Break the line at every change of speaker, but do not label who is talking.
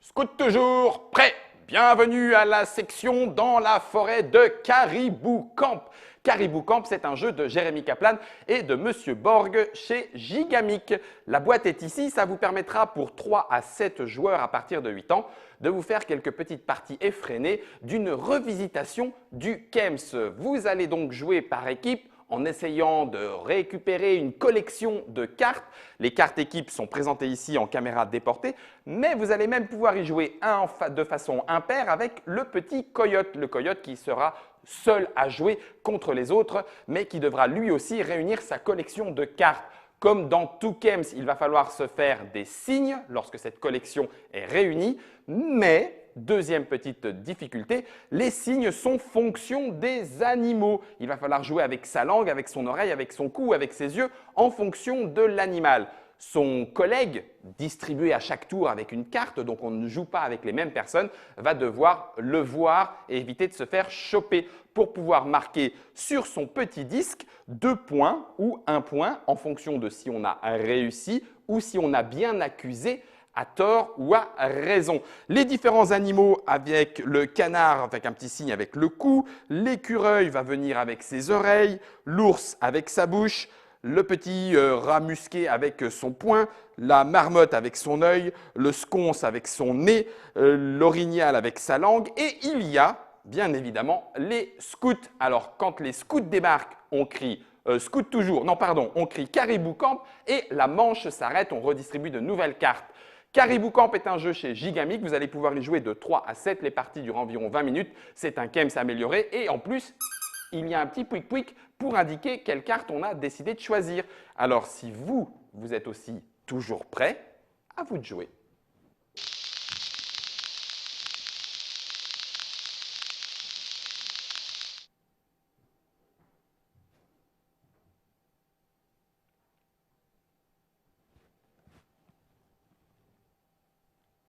Scout toujours prêt. Bienvenue à la section dans la forêt de Caribou Camp. Caribou Camp, c'est un jeu de Jérémy Kaplan et de Monsieur Borg chez Gigamic. La boîte est ici, ça vous permettra pour 3 à 7 joueurs à partir de 8 ans de vous faire quelques petites parties effrénées d'une revisitation du KEMS. Vous allez donc jouer par équipe en essayant de récupérer une collection de cartes. Les cartes équipes sont présentées ici en caméra déportée, mais vous allez même pouvoir y jouer de façon impaire avec le petit coyote. Le coyote qui sera seul à jouer contre les autres, mais qui devra lui aussi réunir sa collection de cartes. Comme dans tout KEMS, il va falloir se faire des signes lorsque cette collection est réunie, mais deuxième petite difficulté, les signes sont fonction des animaux. Il va falloir jouer avec sa langue, avec son oreille, avec son cou, avec ses yeux, en fonction de l'animal. Son collègue, distribué à chaque tour avec une carte, donc on ne joue pas avec les mêmes personnes, va devoir le voir et éviter de se faire choper pour pouvoir marquer sur son petit disque 2 points ou 1 point en fonction de si on a réussi ou si on a bien accusé à tort ou à raison. Les différents animaux avec le canard avec un petit signe avec le cou, l'écureuil va venir avec ses oreilles, l'ours avec sa bouche, le petit rat musqué avec son poing, la marmotte avec son œil, le sconce avec son nez, l'orignal avec sa langue et il y a bien évidemment les scouts. Alors quand les scouts débarquent, on crie scout toujours, non pardon, on crie Caribou Camp et la manche s'arrête, on redistribue de nouvelles cartes. Caribou Camp est un jeu chez Gigamic, vous allez pouvoir y jouer de 3 à 7, les parties durent environ 20 minutes, c'est un KEMS amélioré et en plus, il y a un petit pouic-pouic pour indiquer quelle carte on a décidé de choisir. Alors si vous êtes aussi toujours prêt, à vous de jouer.